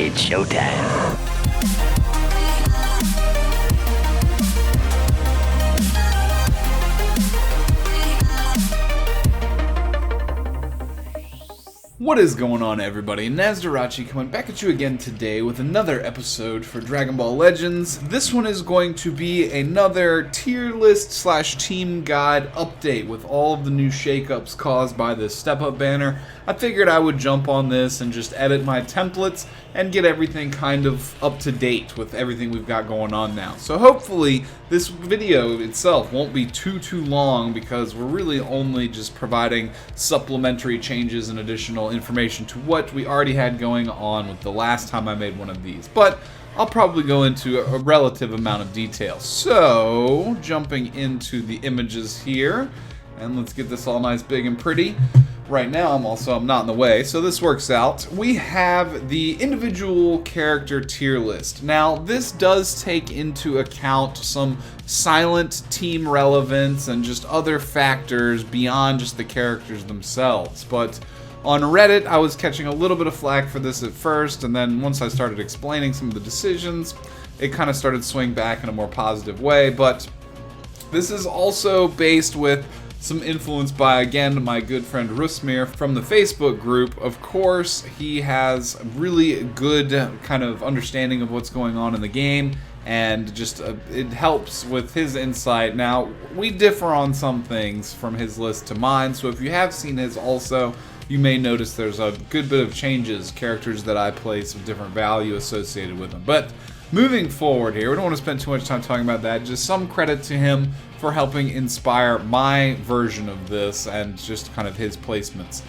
It's showtime. What is going on, everybody? Nasdorachi coming back at you again today with another episode for Dragon Ball Legends. This one is going to be another tier list / team guide update with all of the new shakeups caused by this step-up banner. I figured I would jump on this and just edit my templates and get everything kind of up to date with everything we've got going on now. So hopefully this video itself won't be too long, because we're really only just providing supplementary changes and additional information to what we already had going on with the last time I made one of these. But I'll probably go into a relative amount of detail. So, jumping into the images here, and let's get this all nice, big, and pretty. Right now, I'm not in the way, so this works out. We have the individual character tier list. Now, this does take into account some silent team relevance and just other factors beyond just the characters themselves. But on Reddit, I was catching a little bit of flack for this at first, and then once I started explaining some of the decisions, it kind of started swinging back in a more positive way. But this is also based with some influence by, again, my good friend Rusmir from the Facebook group. Of course, he has really good kind of understanding of what's going on in the game, and just it helps with his insight. Now, we differ on some things from his list to mine, so if you have seen his also, you may notice there's a good bit of changes, characters that I place with different value associated with them. But moving forward here, we don't want to spend too much time talking about that. Just some credit to him for helping inspire my version of this and just kind of his placements.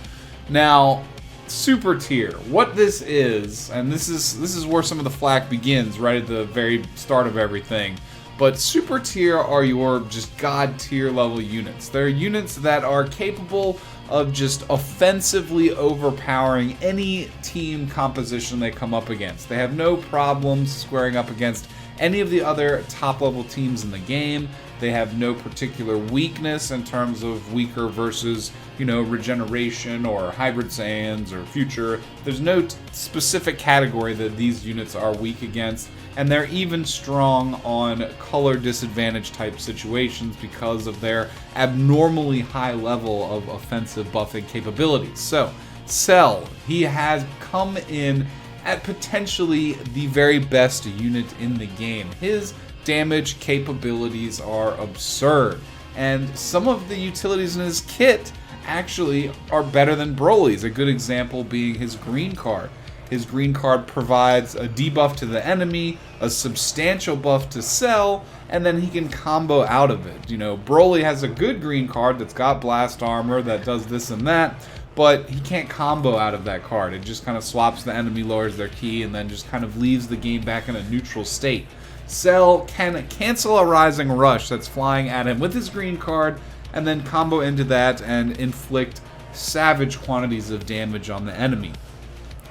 Now, super tier, what this is, and this is where some of the flack begins, right at the very start of everything. But super tier are your just god tier level units. They're units that are capable of just offensively overpowering any team composition they come up against. They have no problems squaring up against any of the other top level teams in the game. They have no particular weakness in terms of weaker versus, regeneration or hybrid Saiyans or future. There's no specific category that these units are weak against, and they're even strong on color disadvantage type situations because of their abnormally high level of offensive buffing capabilities. So, Cell, he has come in at potentially the very best unit in the game. His damage capabilities are absurd, and some of the utilities in his kit actually are better than Broly's. A good example being his green card. His green card provides a debuff to the enemy, a substantial buff to Cell, and then he can combo out of it. Broly has a good green card that's got blast armor that does this and that, but he can't combo out of that card. It just kind of swaps the enemy, lowers their ki, and then just kind of leaves the game back in a neutral state. Cell can cancel a Rising Rush that's flying at him with his green card, and then combo into that and inflict savage quantities of damage on the enemy.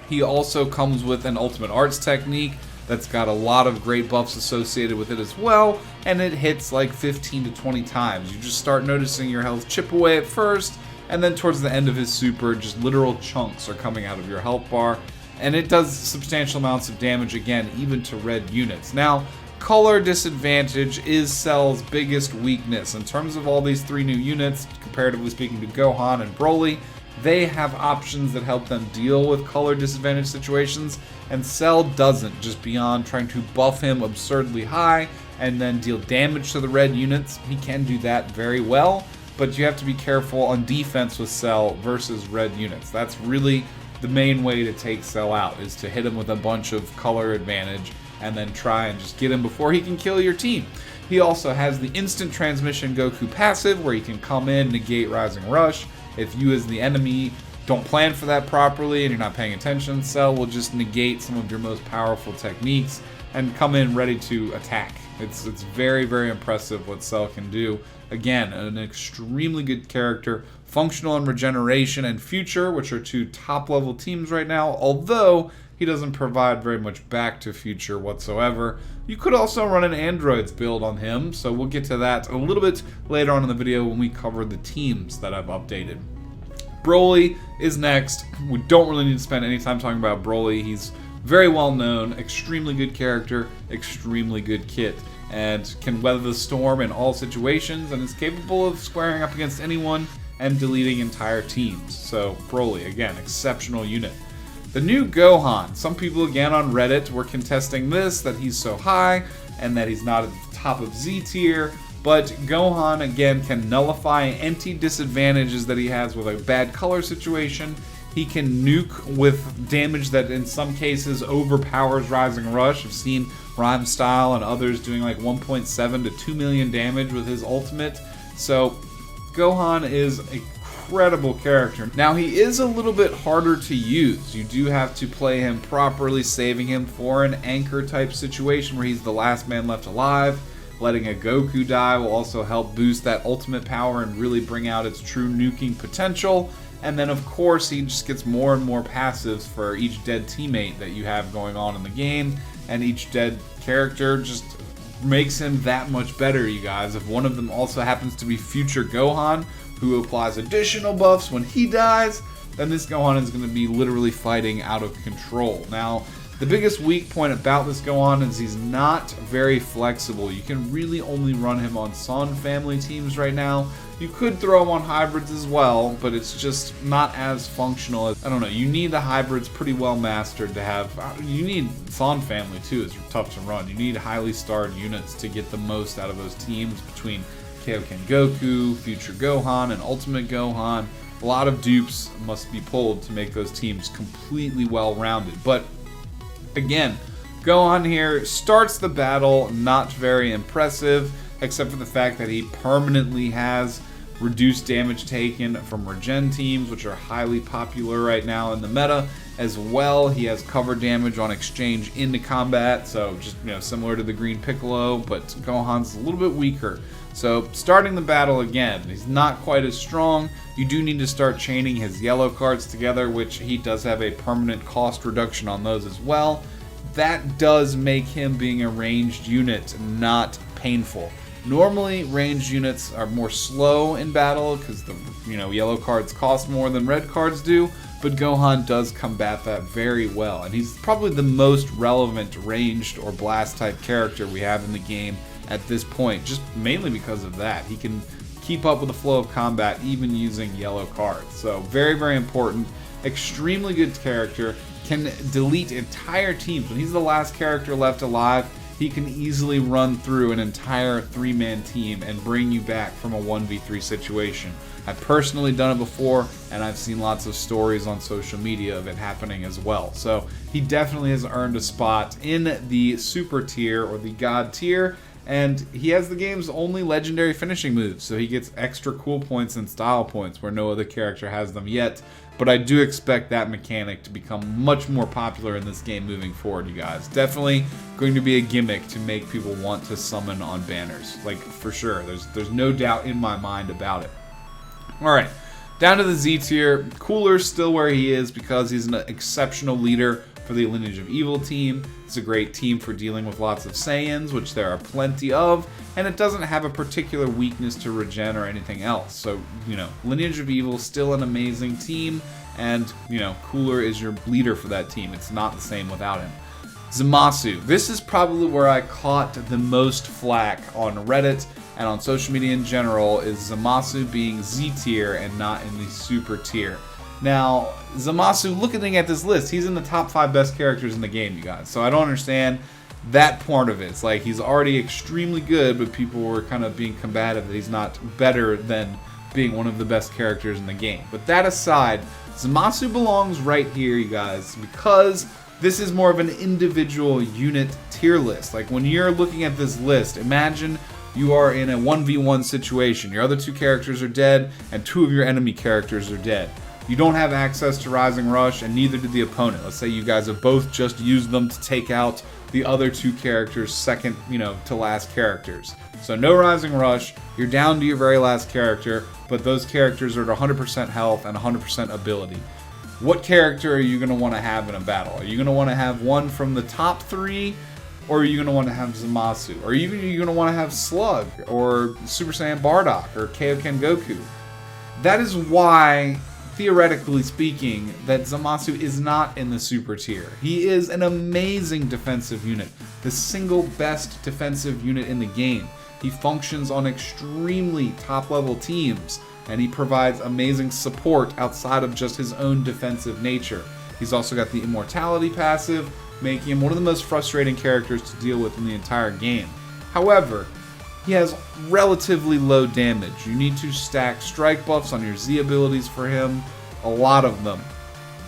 He also comes with an Ultimate Arts technique that's got a lot of great buffs associated with it as well, and it hits like 15 to 20 times. You just start noticing your health chip away at first, and then towards the end of his super, just literal chunks are coming out of your health bar, and it does substantial amounts of damage, again, even to red units. Now, color disadvantage is Cell's biggest weakness. In terms of all these three new units, comparatively speaking to Gohan and Broly, they have options that help them deal with color disadvantage situations, and Cell doesn't, just beyond trying to buff him absurdly high and then deal damage to the red units. He can do that very well, but you have to be careful on defense with Cell versus red units. That's really the main way to take Cell out, is to hit him with a bunch of color advantage and then try and just get him before he can kill your team. He also has the instant transmission Goku passive, where he can come in, negate Rising Rush. If you as the enemy don't plan for that properly and you're not paying attention, Cell will just negate some of your most powerful techniques and come in ready to attack. It's very, very impressive what Cell can do. Again, an extremely good character, functional in regeneration and future, which are two top-level teams right now, although he doesn't provide very much back to future whatsoever. You could also run an androids build on him, so we'll get to that a little bit later on in the video when we cover the teams that I've updated. Broly is next. We don't really need to spend any time talking about Broly. He's Very well known, extremely good character, extremely good kit, and can weather the storm in all situations and is capable of squaring up against anyone and deleting entire teams. So Broly, again, exceptional unit. The new Gohan. Some people again on Reddit were contesting this, that he's so high and that he's not at the top of Z tier. But Gohan, again, can nullify any disadvantages that he has with a bad color situation. He can nuke with damage that in some cases overpowers Rising Rush. I've seen Rhyme Style and others doing like 1.7 to 2 million damage with his ultimate. So Gohan is a incredible character. Now he is a little bit harder to use. You do have to play him properly, saving him for an anchor type situation where he's the last man left alive. Letting a Goku die will also help boost that ultimate power and really bring out its true nuking potential. And then of course he just gets more and more passives for each dead teammate that you have going on in the game, and each dead character just makes him that much better, you guys. If one of them also happens to be future Gohan, who applies additional buffs when he dies, then this Gohan is going to be literally fighting out of control. Now, the biggest weak point about this Gohan is he's not very flexible. You can really only run him on Son family teams right now. You could throw him on hybrids as well, but it's just not as functional as, I don't know, you need the hybrids pretty well mastered to have. You need Son family too, it's tough to run. You need highly starred units to get the most out of those teams between Kaioken Goku, Future Gohan, and Ultimate Gohan. A lot of dupes must be pulled to make those teams completely well-rounded. But again, Gohan here starts the battle not very impressive, except for the fact that he permanently has reduced damage taken from Regen teams, which are highly popular right now in the meta. As well, he has cover damage on exchange into combat, so just similar to the Green Piccolo, but Gohan's a little bit weaker. So starting the battle again, he's not quite as strong. You do need to start chaining his yellow cards together, which he does have a permanent cost reduction on those as well. That does make him being a ranged unit not painful. Normally, ranged units are more slow in battle because the yellow cards cost more than red cards do, but Gohan does combat that very well, and he's probably the most relevant ranged or blast type character we have in the game at this point, just mainly because of that. He can keep up with the flow of combat even using yellow cards. So very, very important. Extremely good character. Can delete entire teams. When he's the last character left alive, he can easily run through an entire 3-man team and bring you back from a 1v3 situation. I've personally done it before, and I've seen lots of stories on social media of it happening as well. So he definitely has earned a spot in the super tier or the god tier, and he has the game's only legendary finishing moves, so he gets extra cool points and style points where no other character has them yet. But I do expect that mechanic to become much more popular in this game moving forward, you guys. Definitely going to be a gimmick to make people want to summon on banners, like for sure. There's no doubt in my mind about it. Alright, down to the Z tier. Cooler's still where he is because he's an exceptional leader for the Lineage of Evil team. It's a great team for dealing with lots of Saiyans, which there are plenty of, and it doesn't have a particular weakness to Regen or anything else. So, Lineage of Evil is still an amazing team, and, Cooler is your leader for that team. It's not the same without him. Zamasu. This is probably where I caught the most flack on Reddit and on social media in general, is Zamasu being Z tier and not in the super tier. Now, Zamasu, looking at this list, he's in the top 5 best characters in the game, you guys. So I don't understand that part of it. It's like he's already extremely good, but people were kind of being combative that he's not better than being one of the best characters in the game. But that aside, Zamasu belongs right here, you guys, because this is more of an individual unit tier list. Like when you're looking at this list, imagine you are in a 1v1 situation. Your other 2 characters are dead, and 2 of your enemy characters are dead. You don't have access to Rising Rush, and neither did the opponent. Let's say you guys have both just used them to take out the other 2 characters' second, to last characters. So no Rising Rush, you're down to your very last character, but those characters are at 100% health and 100% ability. What character are you going to want to have in a battle? Are you going to want to have one from the top 3, or are you going to want to have Zamasu? Or are you going to want to have Slug, or Super Saiyan Bardock, or Kaioken Goku? That is why theoretically speaking, that Zamasu is not in the super tier. He is an amazing defensive unit, the single best defensive unit in the game. He functions on extremely top-level teams, and he provides amazing support outside of just his own defensive nature. He's also got the immortality passive, making him one of the most frustrating characters to deal with in the entire game. However, he has relatively low damage. You need to stack strike buffs on your Z abilities for him, a lot of them.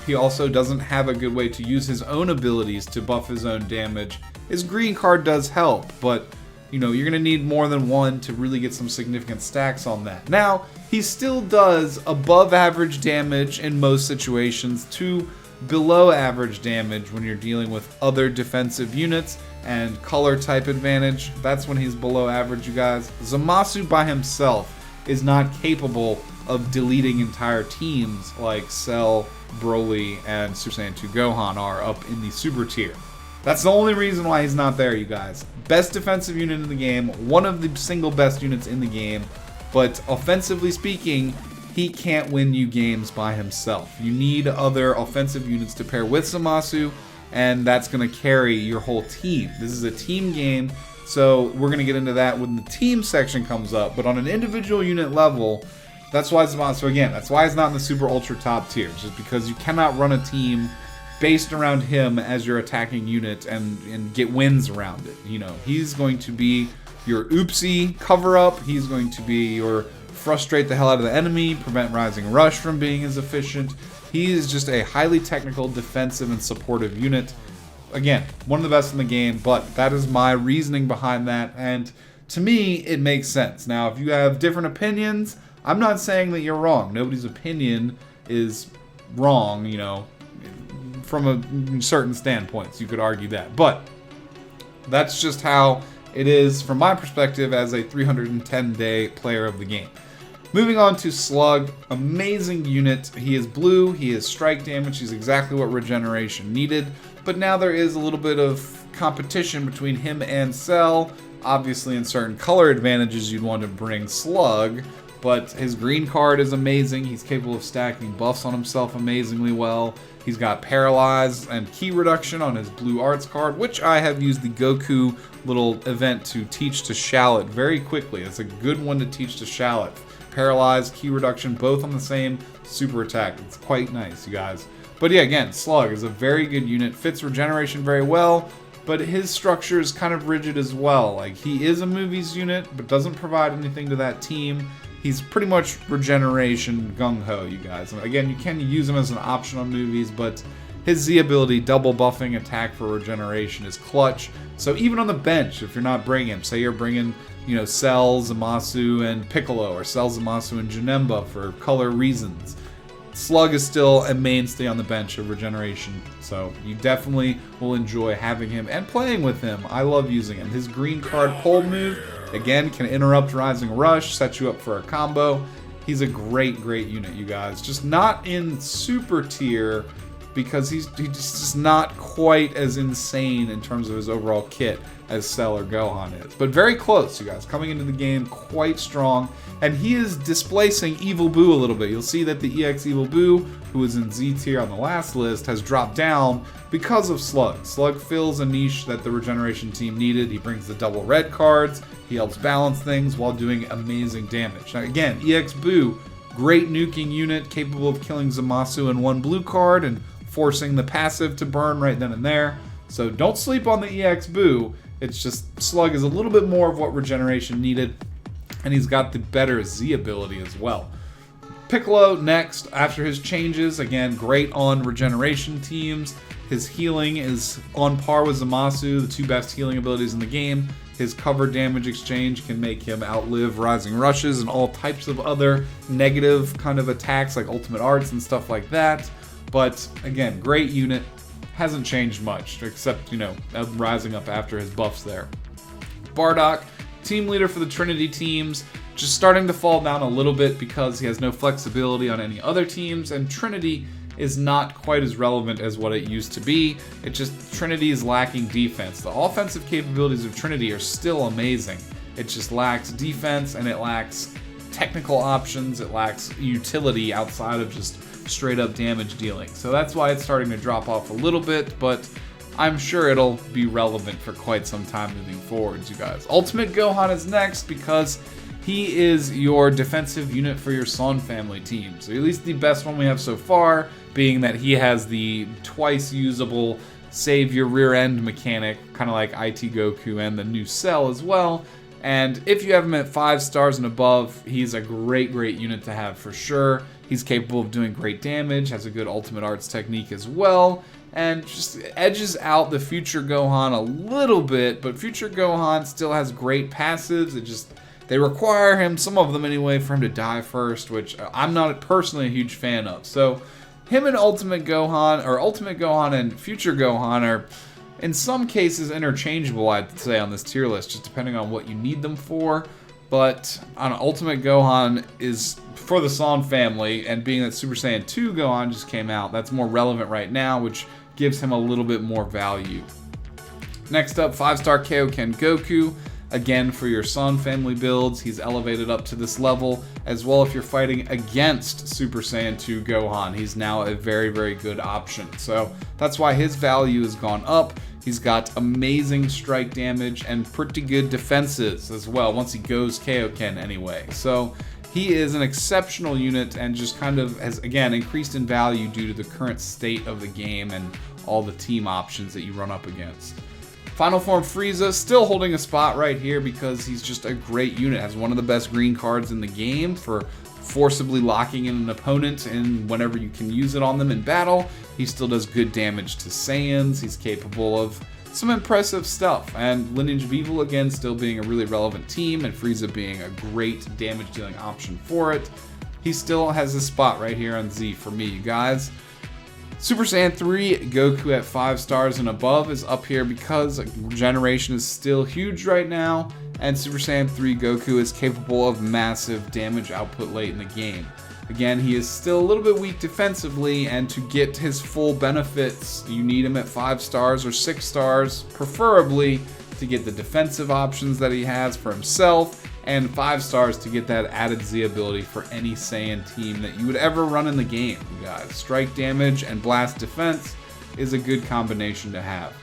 He also doesn't have a good way to use his own abilities to buff his own damage. His green card does help, but you know, you're going to need more than one to really get some significant stacks on that. Now, he still does above average damage in most situations to below average damage when you're dealing with other defensive units and color type advantage. That's when he's below average, you guys. Zamasu by himself is not capable of deleting entire teams like Cell, Broly, and Super Saiyan 2 Gohan are up in the super tier. That's the only reason why he's not there, you guys. Best defensive unit in the game, one of the single best units in the game, but offensively speaking, he can't win you games by himself. You need other offensive units to pair with Zamasu, and that's going to carry your whole team. This is a team game, so we're going to get into that when the team section comes up, but on an individual unit level, that's why Zamasu, again, that's why he's not in the super ultra top tier, just because you cannot run a team based around him as your attacking unit and get wins around it. You know, he's going to be your oopsie cover-up, he's going to be your frustrate the hell out of the enemy, prevent Rising Rush from being as efficient. He is just a highly technical, defensive, and supportive unit. Again, one of the best in the game, but that is my reasoning behind that, and to me, it makes sense. Now, if you have different opinions, I'm not saying that you're wrong. Nobody's opinion is wrong, you know, from a certain standpoints, you could argue that. But that's just how it is from my perspective as a 310-day player of the game. Moving on to Slug, amazing unit. He is blue, he is strike damage, he's exactly what regeneration needed, but now there is a little bit of competition between him and Cell. Obviously in certain color advantages you'd want to bring Slug, but his green card is amazing. He's capable of stacking buffs on himself amazingly well. He's got Paralyze and Key Reduction on his blue arts card, which I have used the Goku little event to teach to Shallot very quickly. It's a good one to teach to Shallot. Paralyze, Key Reduction, both on the same super attack. It's quite nice, you guys. But yeah, again, Slug is a very good unit, fits regeneration very well, but his structure is kind of rigid as well. Like, he is a movies unit, but doesn't provide anything to that team. He's pretty much regeneration gung-ho, you guys. And again, you can use him as an option on movies, but his Z ability, double buffing attack for regeneration, is clutch. So even on the bench, if you're not bringing him, say you're bringing, you know, Cell, Zamasu, and Piccolo, or Cell, Zamasu, and Janemba for color reasons, Slug is still a mainstay on the bench of regeneration. So you definitely will enjoy having him and playing with him. I love using him. His green card pull move, again, can interrupt Rising Rush, set you up for a combo. He's a great, great unit, you guys. Just not in super tier because he's just not quite as insane in terms of his overall kit as Cell or Gohan is. But very close, you guys. Coming into the game quite strong. And he is displacing Evil Boo a little bit. You'll see that the EX Evil Boo, who was in Z tier on the last list, has dropped down because of Slug. Slug fills a niche that the regeneration team needed. He brings the double red cards. He helps balance things while doing amazing damage. Now again, EX Boo, great nuking unit, capable of killing Zamasu in one blue card and forcing the passive to burn right then and there. So don't sleep on the EX Boo. It's just Slug is a little bit more of what regeneration needed, and he's got the better Z ability as well. Piccolo next, after his changes, again, great on regeneration teams. His healing is on par with Zamasu, the two best healing abilities in the game. His cover damage exchange can make him outlive Rising Rushes and all types of other negative kind of attacks like Ultimate Arts and stuff like that. But again, great unit. Hasn't changed much, except, you know, rising up after his buffs there. Bardock, team leader for the Trinity teams, just starting to fall down a little bit because he has no flexibility on any other teams, and Trinity is not quite as relevant as what it used to be. It just, Trinity is lacking defense. The offensive capabilities of Trinity are still amazing. It just lacks defense, and it lacks technical options. It lacks utility outside of just straight up damage dealing. So that's why it's starting to drop off a little bit, but I'm sure it'll be relevant for quite some time moving forwards, you guys. Ultimate Gohan is next because he is your defensive unit for your Son family team. So at least the best one we have so far, being that he has the twice usable save your rear end mechanic, kind of like IT Goku and the new Cell as well. And if you have him at 5 stars and above, he's a great unit to have for sure. He's capable of doing great damage, has a good ultimate arts technique as well, and just edges out the future Gohan a little bit, but future Gohan still has great passives. They require him, some of them anyway, for him to die first, which I'm not personally a huge fan of. So him and Ultimate Gohan, or Ultimate Gohan and Future Gohan, are in some cases interchangeable, I'd say, on this tier list, just depending on what you need them for. But on Ultimate Gohan is for the Son family, and being that Super Saiyan 2 Gohan just came out, that's more relevant right now, which gives him a little bit more value. Next up, 5-star Kaioken Goku. Again, for your Son family builds, he's elevated up to this level. As well, if you're fighting against Super Saiyan 2 Gohan, he's now a very good option. So that's why his value has gone up. He's got amazing strike damage and pretty good defenses as well, once he goes Kaioken anyway. So he is an exceptional unit and just kind of has, again, increased in value due to the current state of the game and all the team options that you run up against. Final Form Frieza, still holding a spot right here because he's just a great unit. Has one of the best green cards in the game for forcibly locking in an opponent, and whenever you can use it on them in battle, he still does good damage to Saiyans. He's capable of some impressive stuff. And Lineage of Evil, again, still being a really relevant team, and Frieza being a great damage dealing option for it. He still has a spot right here on Z for me, you guys. Super Saiyan 3 Goku at 5 stars and above is up here because Generation is still huge right now, and Super Saiyan 3 Goku is capable of massive damage output late in the game. Again, he is still a little bit weak defensively, and to get his full benefits, you need him at 5 stars or 6 stars, preferably to get the defensive options that he has for himself, and 5 stars to get that added Z ability for any Saiyan team that you would ever run in the game, you guys. Strike damage and blast defense is a good combination to have.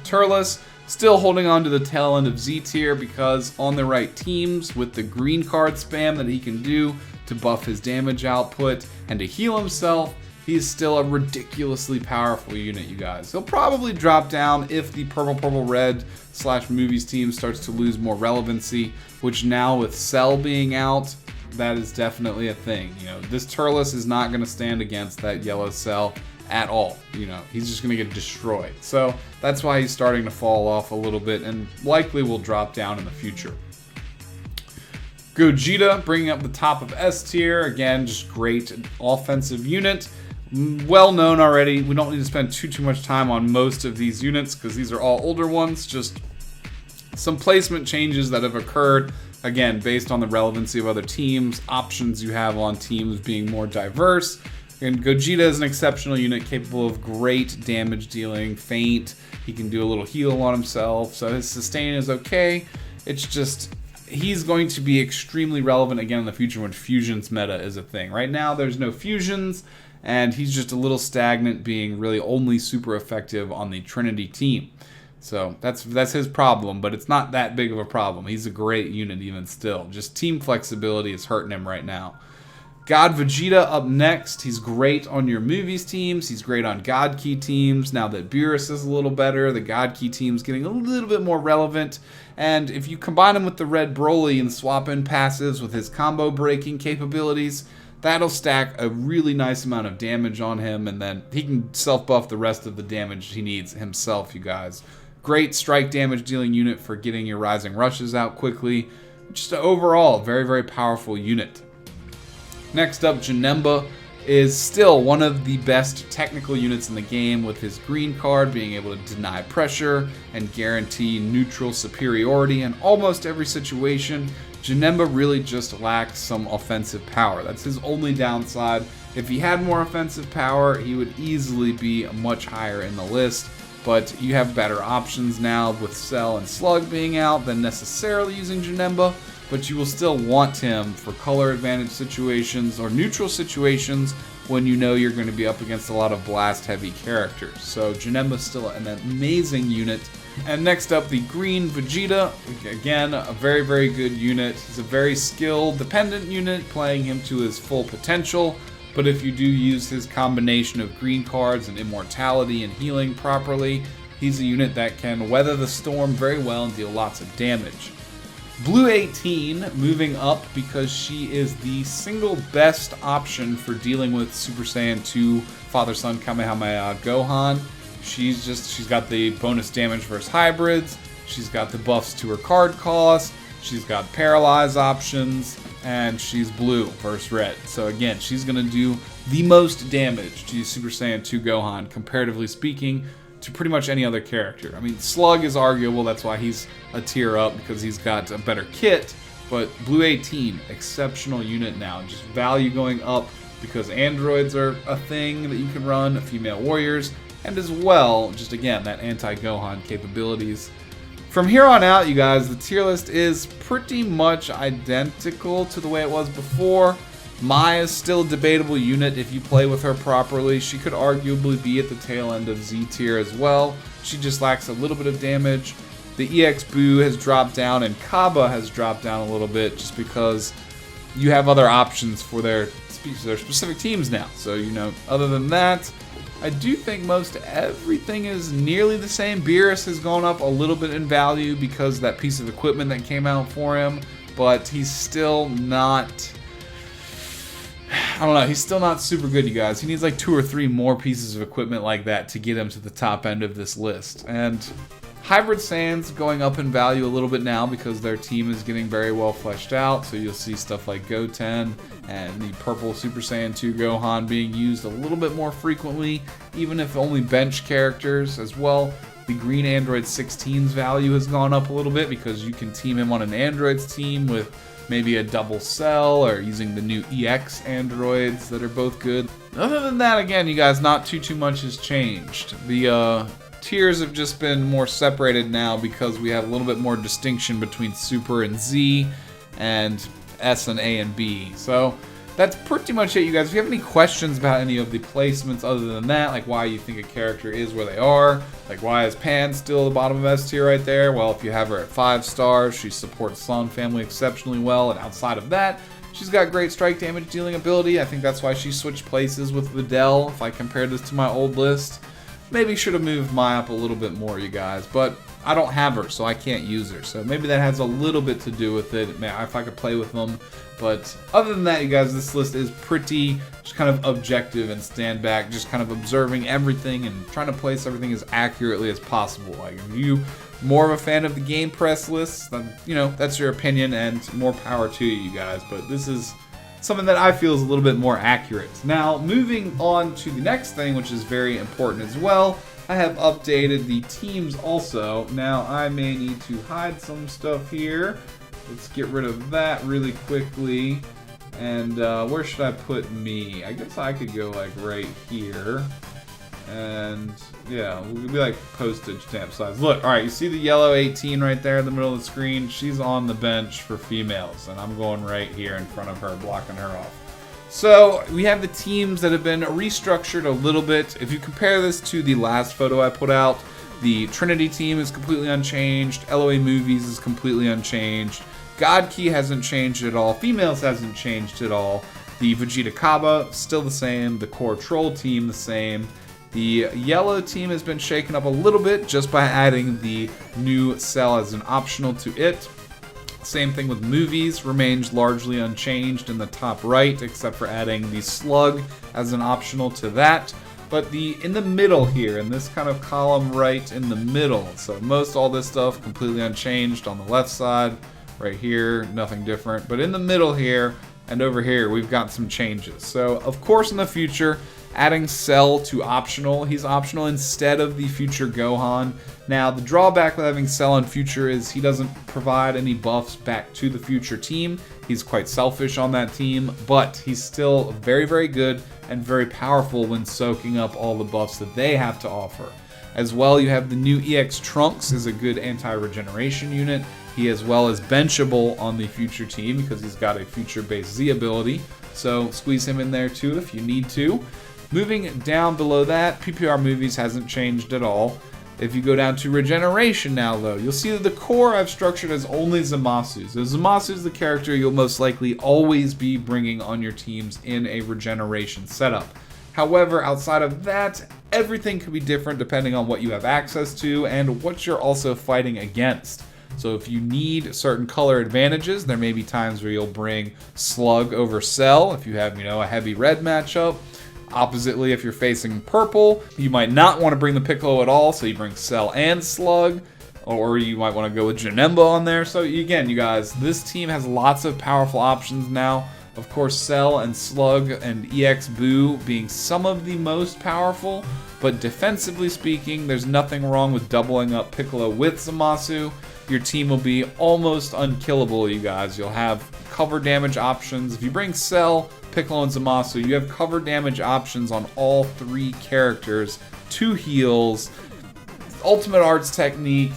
Turles, still holding on to the tail end of Z tier because on the right teams, with the green card spam that he can do to buff his damage output and to heal himself, he's still a ridiculously powerful unit, you guys. He'll probably drop down if the purple red / movies team starts to lose more relevancy, which now with Cell being out, that is definitely a thing. You know, this Turles is not going to stand against that yellow Cell at all. You know, he's just going to get destroyed. So that's why he's starting to fall off a little bit and likely will drop down in the future. Gogeta bringing up the top of S tier. Again, just great offensive unit. Well known already. We don't need to spend too much time on most of these units because these are all older ones. Just some placement changes that have occurred, again, based on the relevancy of other teams, options you have on teams being more diverse. And Gogeta is an exceptional unit capable of great damage dealing, feint. He can do a little heal on himself, so his sustain is okay. It's just, he's going to be extremely relevant again in the future when fusions meta is a thing. Right now, there's no fusions, and he's just a little stagnant, being really only super effective on the Trinity team. So that's his problem, but it's not that big of a problem. He's a great unit even still. Just team flexibility is hurting him right now. God Vegeta up next. He's great on your movies teams. He's great on God Key teams. Now that Beerus is a little better, the God Key team's getting a little bit more relevant. And if you combine him with the Red Broly and swap in passives with his combo breaking capabilities, that'll stack a really nice amount of damage on him, and then he can self-buff the rest of the damage he needs himself, you guys. Great strike damage dealing unit for getting your rising rushes out quickly. Just an overall very powerful unit. Next up, Janemba is still one of the best technical units in the game, with his green card being able to deny pressure and guarantee neutral superiority in almost every situation. Janemba really just lacks some offensive power. That's his only downside. If he had more offensive power, he would easily be much higher in the list. But you have better options now with Cell and Slug being out than necessarily using Janemba. But you will still want him for color advantage situations or neutral situations when you know you're going to be up against a lot of blast-heavy characters. So Janemba's still an amazing unit. And next up, the green Vegeta. Again, a very, very good unit. He's a very skill-dependent unit, playing him to his full potential. But if you do use his combination of green cards and immortality and healing properly, he's a unit that can weather the storm very well and deal lots of damage. Blue 18 moving up because she is the single best option for dealing with Super Saiyan 2 Father-Son Kamehameha Gohan. She's got the bonus damage versus hybrids, she's got the buffs to her card cost, she's got paralyze options, and she's blue versus red. So again, she's going to do the most damage to Super Saiyan 2 Gohan, comparatively speaking, to pretty much any other character. I mean, Slug is arguable, that's why he's a tier up, because he's got a better kit, but Blue 18, exceptional unit now. Just value going up because androids are a thing that you can run, female warriors, and as well, just again, that anti-Gohan capabilities. From here on out, you guys, the tier list is pretty much identical to the way it was before. Mai is still a debatable unit if you play with her properly. She could arguably be at the tail end of Z tier as well. She just lacks a little bit of damage. The EX Boo has dropped down and Kaba has dropped down a little bit just because you have other options for their specific teams now. So, you know, other than that, I do think most everything is nearly the same. Beerus has gone up a little bit in value because of that piece of equipment that came out for him, but he's still not... I don't know, he's still not super good, you guys. He needs like 2 or 3 more pieces of equipment like that to get him to the top end of this list. And Hybrid Saiyans going up in value a little bit now because their team is getting very well fleshed out. So you'll see stuff like Goten and the purple Super Saiyan 2 Gohan being used a little bit more frequently, even if only bench characters as well. The green Android 16's value has gone up a little bit because you can team him on an Android's team with maybe a double cell or using the new EX androids that are both good. Other than that, again, you guys, not too much has changed. The tiers have just been more separated now because we have a little bit more distinction between Super and Z and S and A and B. So that's pretty much it, you guys. If you have any questions about any of the placements other than that, like why you think a character is where they are, like why is Pan still at the bottom of S tier right there? Well, if you have her at 5 stars, she supports Slug family exceptionally well, and outside of that, she's got great strike damage dealing ability. I think that's why she switched places with Videl. If I compare this to my old list, maybe should have moved Mai up a little bit more, you guys, but I don't have her, so I can't use her. So maybe that has a little bit to do with it, if I could play with them. But other than that, you guys, this list is pretty just kind of objective and stand back, just kind of observing everything and trying to place everything as accurately as possible. Like, if you more of a fan of the game press lists, then, you know, that's your opinion and more power to you guys. But this is something that I feel is a little bit more accurate. Now, moving on to the next thing, which is very important as well, I have updated the teams also. Now, I may need to hide some stuff here. Let's get rid of that really quickly. And where should I put me? I guess I could go like right here. And yeah, we'll be like postage stamp size. Look, alright, you see the yellow 18 right there in the middle of the screen? She's on the bench for females, and I'm going right here in front of her, blocking her off. So we have the teams that have been restructured a little bit. If you compare this to the last photo I put out, the Trinity team is completely unchanged, LOA Movies is completely unchanged, God Key hasn't changed at all, Females hasn't changed at all, the Vegeta Kaba still the same, the Core Troll team the same, the yellow team has been shaken up a little bit just by adding the new cell as an optional to it. Same thing with Movies, remains largely unchanged in the top right, except for adding the Slug as an optional to that. But in the middle here, in this kind of column right in the middle, so most all this stuff completely unchanged on the left side, right here, nothing different. But in the middle here and over here, we've got some changes. So, of course, in the future, adding Cell to optional. He's optional instead of the future Gohan. Now, the drawback with having Cell on future is he doesn't provide any buffs back to the future team. He's quite selfish on that team, but he's still very, very good and very powerful when soaking up all the buffs that they have to offer. As well, you have the new EX Trunks is a good anti-regeneration unit. He as well is benchable on the future team because he's got a future-based Z ability. so squeeze him in there too if you need to. Moving down below that, PPR Movies hasn't changed at all. If you go down to Regeneration now, though, you'll see that the core I've structured as only Zamasu. So Zamasu is the character you'll most likely always be bringing on your teams in a Regeneration setup. However, outside of that, everything could be different depending on what you have access to and what you're also fighting against. So if you need certain color advantages, there may be times where you'll bring Slug over Cell if you have, a heavy red matchup. Oppositely, if you're facing purple, you might not want to bring the Piccolo at all, so you bring Cell and Slug, or you might want to go with Janemba on there. So again, you guys, this team has lots of powerful options now. Of course, Cell and Slug and EX Boo being some of the most powerful, but defensively speaking, there's nothing wrong with doubling up Piccolo with Zamasu. Your team will be almost unkillable, you guys. You'll have cover damage options. If you bring Cell, Piccolo, and Zamasu, you have cover damage options on all 3 characters, 2 heals, ultimate arts technique.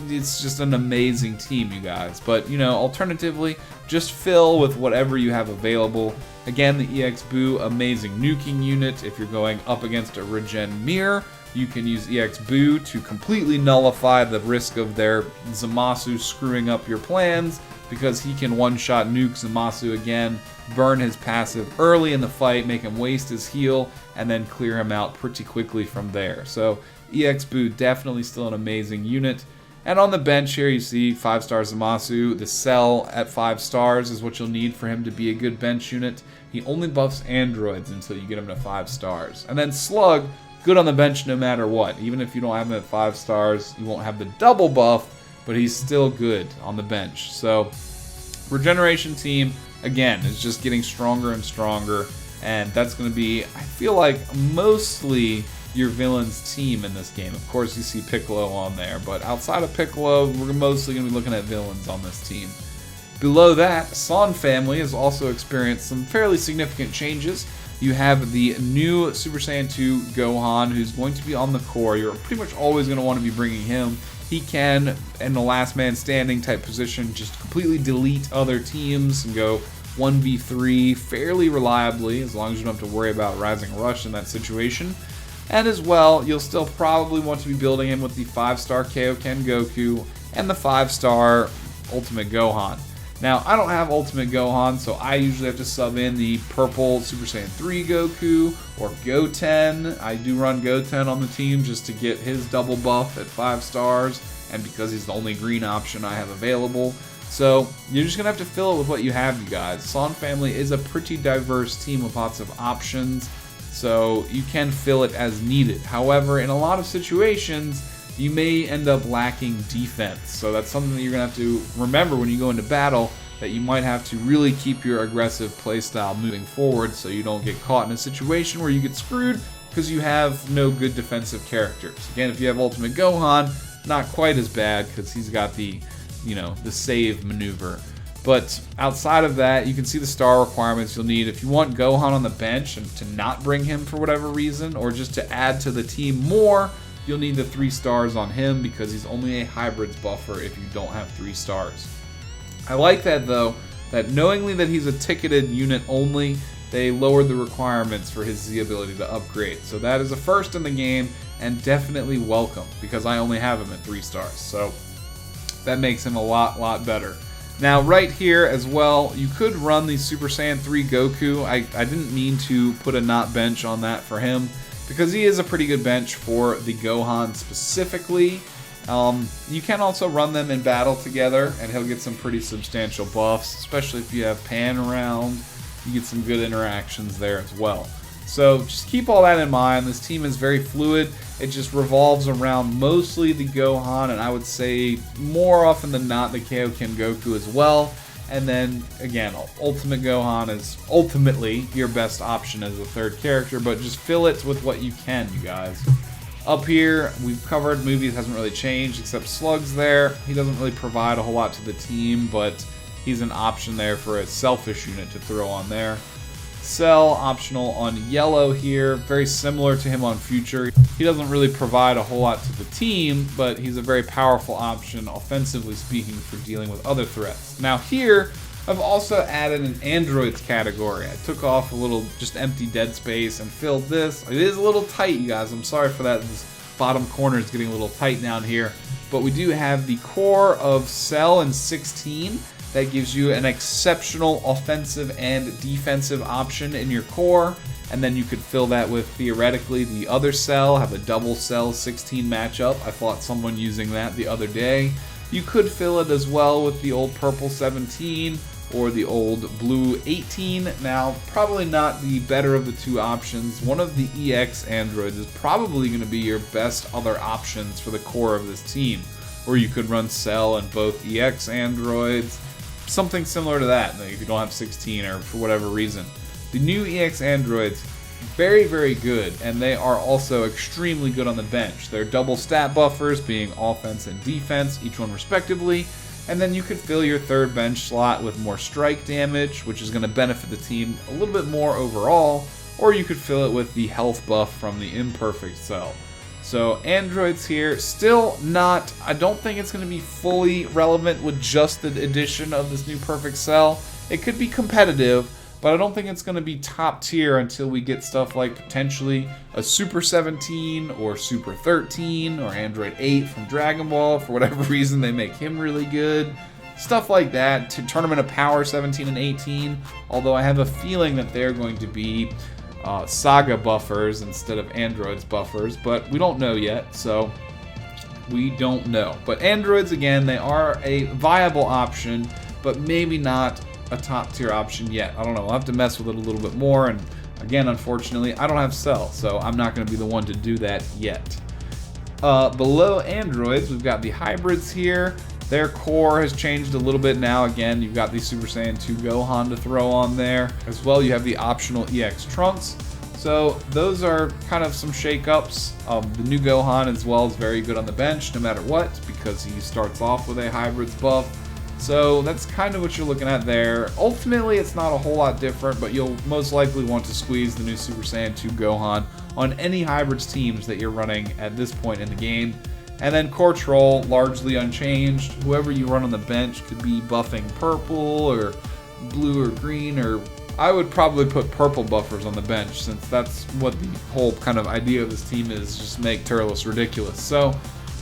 It's just an amazing team, you guys. But, alternatively, just fill with whatever you have available. Again, the EX Boo, amazing nuking unit. If you're going up against a Regen Mirror, you can use EX Boo to completely nullify the risk of their Zamasu screwing up your plans, because he can one-shot nuke Zamasu again, burn his passive early in the fight, make him waste his heal, and then clear him out pretty quickly from there. So EX Boo, definitely still an amazing unit. And on the bench here, you see 5-star Zamasu. The Cell at 5 stars is what you'll need for him to be a good bench unit. He only buffs androids until you get him to 5 stars. And then Slug, good on the bench no matter what. Even if you don't have him at 5 stars, you won't have the double buff, but he's still good on the bench. So, Regeneration team, again, is just getting stronger and stronger, and that's going to be, I feel like, mostly your villain's team in this game. Of course, you see Piccolo on there, but outside of Piccolo, we're mostly going to be looking at villains on this team. Below that, Son family has also experienced some fairly significant changes. You have the new Super Saiyan 2 Gohan, who's going to be on the core. You're pretty much always going to want to be bringing him. He can, in the last man standing type position, just completely delete other teams and go 1v3 fairly reliably, as long as you don't have to worry about Rising Rush in that situation. And as well, you'll still probably want to be building him with the 5-star Kaioken Goku and the 5-star Ultimate Gohan. Now, I don't have Ultimate Gohan, so I usually have to sub in the purple Super Saiyan 3 Goku or Goten. I do run Goten on the team just to get his double buff at 5 stars, and because he's the only green option I have available. So, you're just going to have to fill it with what you have, you guys. Son family is a pretty diverse team with lots of options, so you can fill it as needed. However, in a lot of situations, you may end up lacking defense. So that's something that you're going to have to remember when you go into battle, that you might have to really keep your aggressive playstyle moving forward so you don't get caught in a situation where you get screwed because you have no good defensive characters. Again, if you have Ultimate Gohan, not quite as bad because he's got the, the save maneuver. But outside of that, you can see the star requirements you'll need if you want Gohan on the bench and to not bring him for whatever reason, or just to add to the team more. You'll need the 3 stars on him because he's only a hybrids buffer if you don't have 3 stars. I like that though, that knowingly that he's a ticketed unit only, they lowered the requirements for his Z ability to upgrade. So that is a first in the game and definitely welcome because I only have him at 3 stars. So that makes him a lot better. Now right here as well, you could run the Super Saiyan 3 Goku. I didn't mean to put a not bench on that for him, because he is a pretty good bench for the Gohan specifically. You can also run them in battle together, and he'll get some pretty substantial buffs, especially if you have Pan around. You get some good interactions there as well. So just keep all that in mind. This team is very fluid. It just revolves around mostly the Gohan, and I would say more often than not the Kaioken Goku as well. And then, again, Ultimate Gohan is ultimately your best option as a 3rd character, but just fill it with what you can, you guys. Up here, we've covered movies, hasn't really changed, except Slug's there. He doesn't really provide a whole lot to the team, but he's an option there for a selfish unit to throw on there. Cell, optional on yellow here, very similar to him on Future. He doesn't really provide a whole lot to the team, but he's a very powerful option, offensively speaking, for dealing with other threats. Now here, I've also added an androids category. I took off a little just empty dead space and filled this. It is a little tight, you guys. I'm sorry for that. This bottom corner is getting a little tight down here. But we do have the core of Cell and 16. That gives you an exceptional offensive and defensive option in your core. And then you could fill that with, theoretically, the other Cell, have a double Cell 16 matchup. I fought someone using that the other day. You could fill it as well with the old purple 17 or the old blue 18. Now, probably not the better of the two options. One of the EX androids is probably going to be your best other options for the core of this team. Or you could run Cell and both EX androids. Something similar to that, if you don't have 16 or for whatever reason. The new EX androids, very, very good, and they are also extremely good on the bench. They're double stat buffers, being offense and defense, each one respectively, and then you could fill your third bench slot with more strike damage, which is going to benefit the team a little bit more overall, or you could fill it with the health buff from the imperfect Cell. So androids here, still not, I don't think it's going to be fully relevant with just the addition of this new perfect Cell. It could be competitive, but I don't think it's going to be top tier until we get stuff like potentially a Super 17 or Super 13 or Android 8 from Dragon Ball. For whatever reason, they make him really good. Stuff like that. To Tournament of Power 17 and 18, although I have a feeling that they're going to be Saga buffers instead of Androids buffers, but we don't know yet, so we don't know. But Androids, again, they are a viable option, but maybe not a top tier option yet. I don't know. I'll have to mess with it a little bit more, and again, unfortunately, I don't have Cell, so I'm not going to be the one to do that yet. Below androids, we've got the hybrids here. Their core has changed a little bit now. Again, you've got the Super Saiyan 2 Gohan to throw on there. As well, you have the optional EX Trunks. So those are kind of some shakeups. The new Gohan as well is very good on the bench no matter what, because he starts off with a hybrids buff. So that's kind of what you're looking at there. Ultimately, it's not a whole lot different, but you'll most likely want to squeeze the new Super Saiyan 2 Gohan on any hybrids teams that you're running at this point in the game. And then core troll, largely unchanged. Whoever you run on the bench could be buffing purple or blue or green, or I would probably put purple buffers on the bench, since that's what the whole kind of idea of this team is, just make Turles ridiculous. So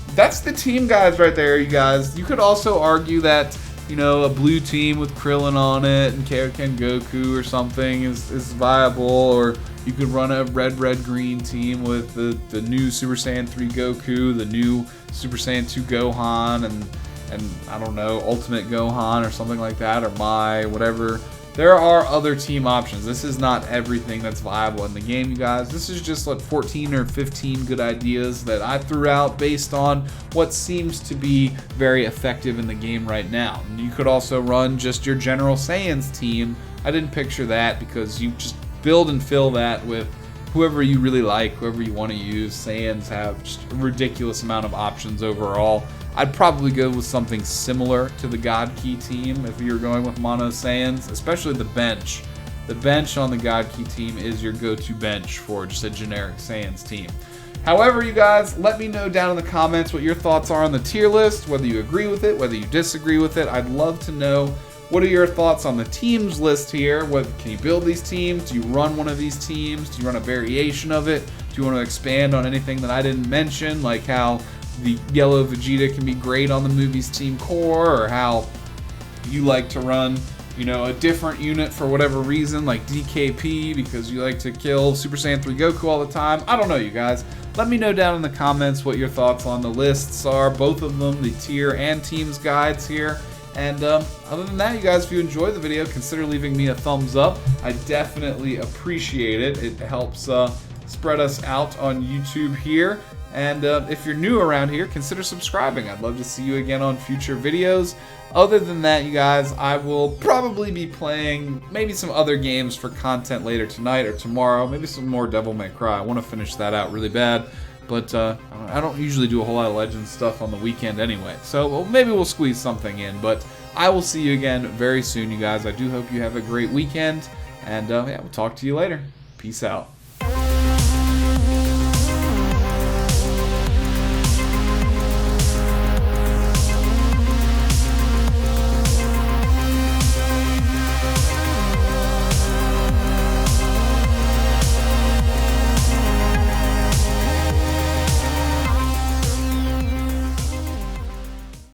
that's the team guys right there, you guys. You could also argue that, you know, a blue team with Krillin on it and Kaioken Goku or something is viable, or you could run a red-green team with the new Super Saiyan 3 Goku, the new Super Saiyan 2 Gohan, and I don't know, Ultimate Gohan or something like that, or whatever. There are other team options. This is not everything that's viable in the game, you guys. This is just like 14 or 15 good ideas that I threw out based on what seems to be very effective in the game right now. And you could also run just your General Saiyans team. I didn't picture that because you just build and fill that with whoever you really like, whoever you want to use. Saiyans have just a ridiculous amount of options overall. I'd probably go with something similar to the God Key team if you're going with Mono Saiyans, especially the bench. The bench on the God Key team is your go-to bench for just a generic Saiyans team. However, you guys, let me know down in the comments what your thoughts are on the tier list, whether you agree with it, whether you disagree with it. I'd love to know. What are your thoughts on the teams list here? Can you build these teams? Do you run one of these teams? Do you run a variation of it? Do you want to expand on anything that I didn't mention, like how the yellow Vegeta can be great on the movie's team core, or how you like to run, you know, a different unit for whatever reason, like DKP, because you like to kill Super Saiyan 3 Goku all the time? I don't know, you guys. Let me know down in the comments what your thoughts on the lists are, both of them, the tier and teams guides here. And other than that, you guys, if you enjoyed the video, consider leaving me a thumbs up. I definitely appreciate it. It helps spread us out on YouTube here. And if you're new around here, consider subscribing. I'd love to see you again on future videos. Other than that, you guys, I will probably be playing maybe some other games for content later tonight or tomorrow. Maybe some more Devil May Cry. I want to finish that out really bad. But I don't usually do a whole lot of Legends stuff on the weekend anyway. So well, maybe we'll squeeze something in. But I will see you again very soon, you guys. I do hope you have a great weekend. And yeah, we'll talk to you later. Peace out.